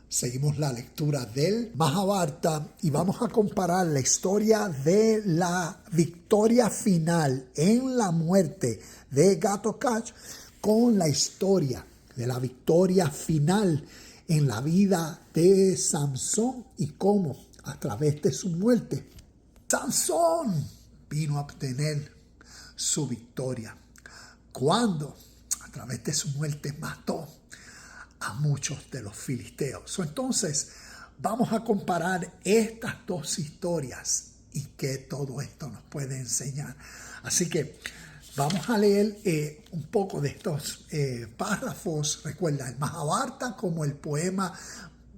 Seguimos la lectura del Mahabharata y vamos a comparar la historia de la victoria final en la muerte de Ghatotkacha con la historia de la victoria final en la vida de Sansón y cómo a través de su muerte Sansón vino a obtener su victoria cuando a través de su muerte mató a muchos de los filisteos. Entonces, vamos a comparar estas dos historias y qué todo esto nos puede enseñar. Así que vamos a leer un poco de estos párrafos. Recuerda, el Mahabharata como el poema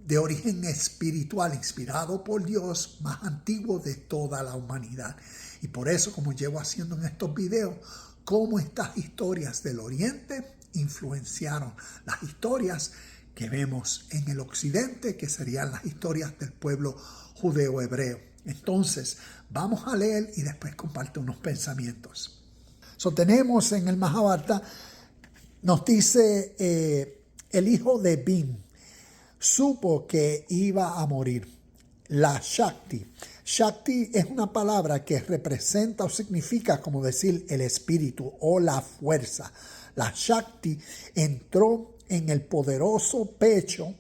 de origen espiritual inspirado por Dios más antiguo de toda la humanidad. Y por eso, como llevo haciendo en estos videos, cómo estas historias del Oriente influenciaron las historias que vemos en el occidente, que serían las historias del pueblo judeo-hebreo. Entonces, vamos a leer y después comparto unos pensamientos. Tenemos en el Mahabharata, nos dice el hijo de Bhim supo que iba a morir. La Shakti. Shakti es una palabra que representa o significa como decir el espíritu o la fuerza. La Shakti entró en el poderoso pecho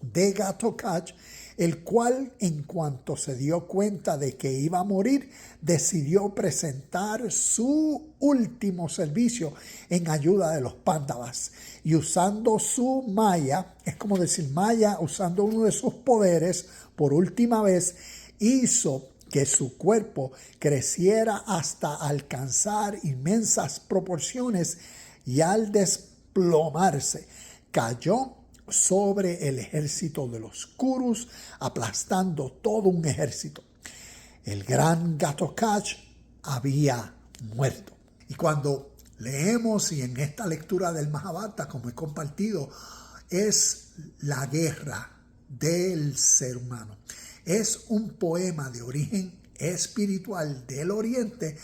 de Ghatotkacha, el cual en cuanto se dio cuenta de que iba a morir, decidió presentar su último servicio en ayuda de los Pándavas. Y usando su Maya, es como decir Maya, usando uno de sus poderes, por última vez, hizo que su cuerpo creciera hasta alcanzar inmensas proporciones y al desplomarse, cayó sobre el ejército de los Kurus, aplastando todo un ejército. El gran Ghatotkacha había muerto. Y cuando leemos, y en esta lectura del Mahabharata, como he compartido, es la guerra del ser humano. Es un poema de origen espiritual del Oriente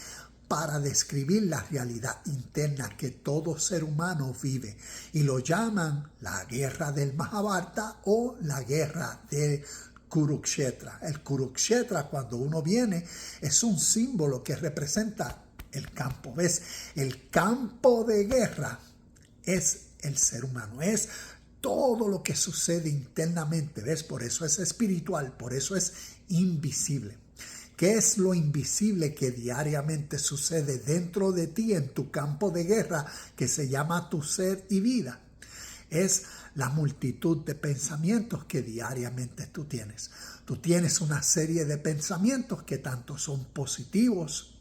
para describir la realidad interna que todo ser humano vive. Y lo llaman la guerra del Mahabharata o la guerra de Kurukshetra. El Kurukshetra, cuando uno viene, es un símbolo que representa el campo. ¿Ves? El campo de guerra es el ser humano, es todo lo que sucede internamente. ¿Ves? Por eso es espiritual, por eso es invisible. ¿Qué es lo invisible que diariamente sucede dentro de ti en tu campo de guerra que se llama tu ser y vida? Es la multitud de pensamientos que diariamente tú tienes. Tú tienes una serie de pensamientos que tanto son positivos,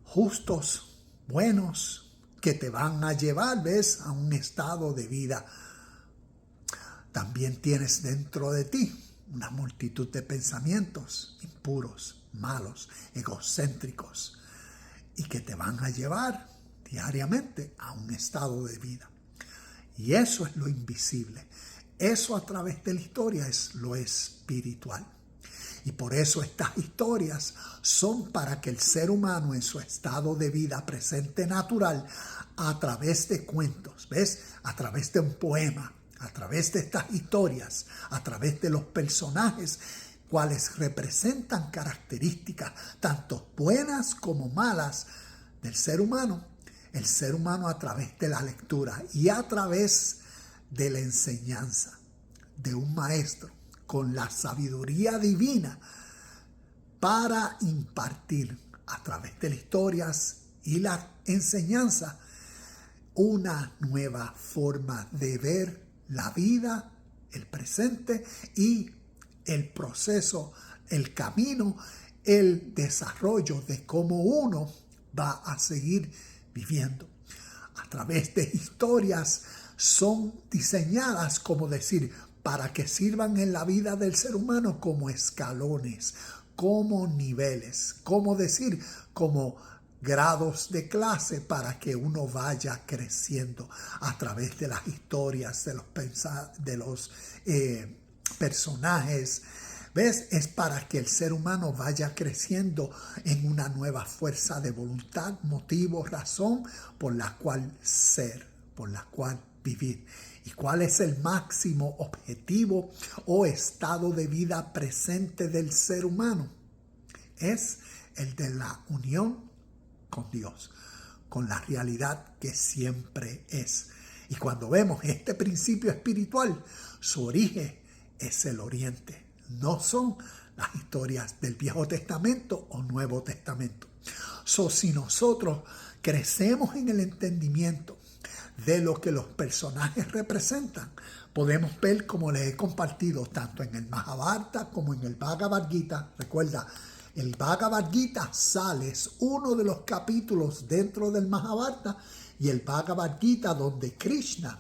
justos, buenos, que te van a llevar, ¿ves?, a un estado de vida. También tienes dentro de ti una multitud de pensamientos impuros, malos, egocéntricos, y que te van a llevar diariamente a un estado de vida. Y eso es lo invisible. Eso a través de la historia es lo espiritual. Y por eso estas historias son para que el ser humano en su estado de vida presente natural, a través de cuentos, ¿ves?, a través de un poema, a través de estas historias, a través de los personajes, cuales representan características tanto buenas como malas del ser humano, el ser humano a través de la lectura y a través de la enseñanza de un maestro con la sabiduría divina para impartir a través de las historias y la enseñanza una nueva forma de ver la vida, el presente y el proceso, el camino, el desarrollo de cómo uno va a seguir viviendo. A través de historias son diseñadas, como decir, para que sirvan en la vida del ser humano como escalones, como niveles, como decir, como grados de clase para que uno vaya creciendo a través de las historias, de los personajes. ¿Ves? Es para que el ser humano vaya creciendo en una nueva fuerza de voluntad, motivo, razón por la cual ser, por la cual vivir. ¿Y cuál es el máximo objetivo o estado de vida presente del ser humano? Es el de la unión con Dios, con la realidad que siempre es. Y cuando vemos este principio espiritual, su origen es el oriente. No son las historias del Viejo Testamento o Nuevo Testamento. Si nosotros crecemos en el entendimiento de lo que los personajes representan, podemos ver, como les he compartido, tanto en el Mahabharata como en el Bhagavad Gita. Recuerda, el Bhagavad Gita es uno de los capítulos dentro del Mahabharata, y el Bhagavad Gita donde Krishna,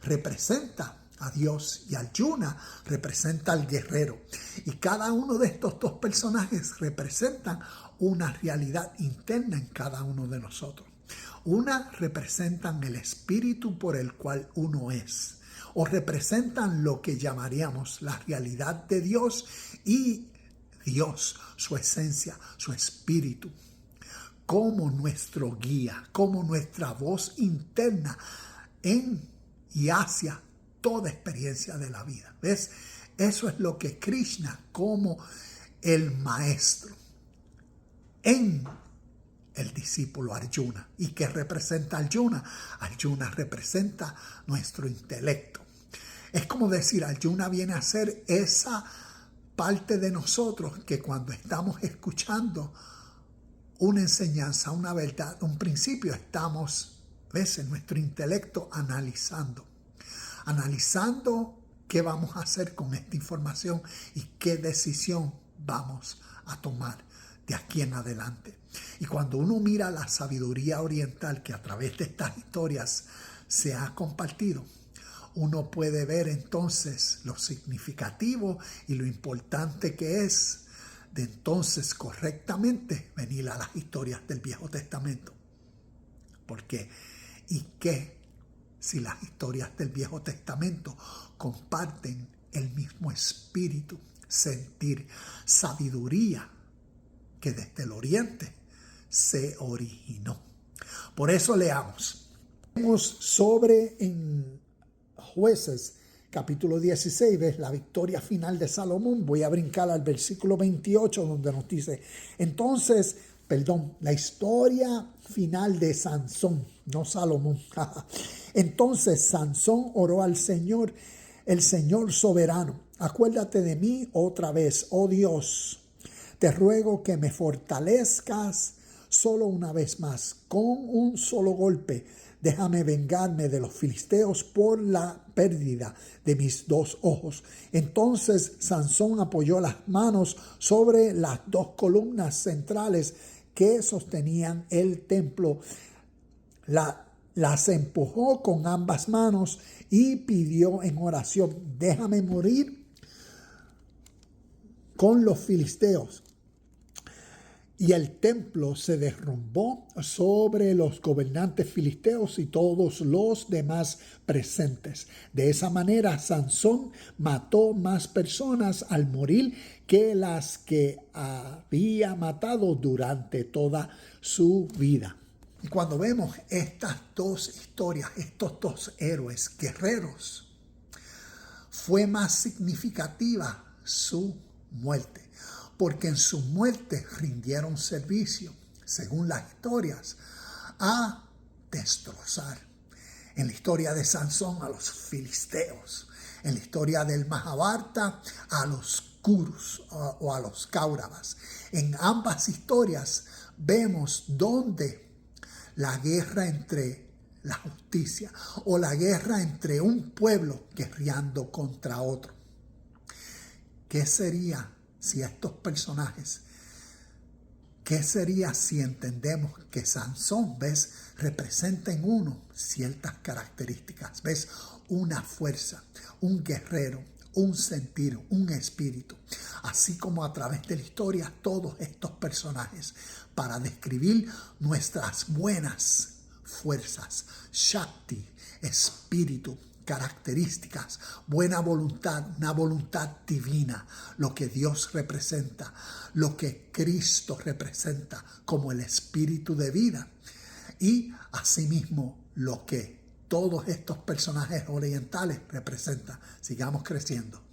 representa a Dios y Arjuna representa al guerrero. Y cada uno de estos dos personajes representan una realidad interna en cada uno de nosotros. Una representan el espíritu por el cual uno es, o representan lo que llamaríamos la realidad de Dios, y Dios, su esencia, su espíritu, como nuestro guía, como nuestra voz interna en y hacia toda experiencia de la vida. ¿Ves? Eso es lo que Krishna, como el maestro en el discípulo Arjuna. ¿Y qué representa Arjuna? Arjuna representa nuestro intelecto. Es como decir, Arjuna viene a ser esa parte de nosotros que cuando estamos escuchando una enseñanza, una verdad, un principio, estamos, en nuestro intelecto analizando qué vamos a hacer con esta información y qué decisión vamos a tomar de aquí en adelante. Y cuando uno mira la sabiduría oriental que a través de estas historias se ha compartido, uno puede ver entonces lo significativo y lo importante que es de entonces correctamente venir a las historias del Viejo Testamento. ¿Por qué? ¿Y qué si las historias del Viejo Testamento comparten el mismo espíritu, sentir, sabiduría que desde el Oriente se originó? Por eso leamos. Vemos sobre en Jueces capítulo 16, ves la victoria final de Salomón. Voy a brincar al versículo 28 donde nos dice, la historia final de Sansón, no Salomón. Entonces Sansón oró al Señor, el Señor soberano: acuérdate de mí otra vez, oh Dios. Te ruego que me fortalezcas solo una vez más, con un solo golpe. Déjame vengarme de los filisteos por la pérdida de mis dos ojos. Entonces Sansón apoyó las manos sobre las dos columnas centrales que sostenían el templo. Las empujó con ambas manos y pidió en oración: déjame morir con los filisteos. Y el templo se derrumbó sobre los gobernantes filisteos y todos los demás presentes. De esa manera, Sansón mató más personas al morir que las que había matado durante toda su vida. Y cuando vemos estas dos historias, estos dos héroes guerreros, fue más significativa su muerte, porque en su muerte rindieron servicio, según las historias, a destrozar. En la historia de Sansón, a los filisteos. En la historia del Mahabharata, a los Kurus o a los Kauravas. En ambas historias vemos donde la guerra entre la justicia o la guerra entre un pueblo guerreando contra otro. ¿Qué sería si estos personajes, qué sería si entendemos que Sansón, representa en uno ciertas características, una fuerza, un guerrero, un sentir, un espíritu, así como a través de la historia todos estos personajes, para describir nuestras buenas fuerzas, Shakti, espíritu, características, buena voluntad, una voluntad divina, lo que Dios representa, lo que Cristo representa como el espíritu de vida, y asimismo lo que todos estos personajes orientales representan. Sigamos creciendo.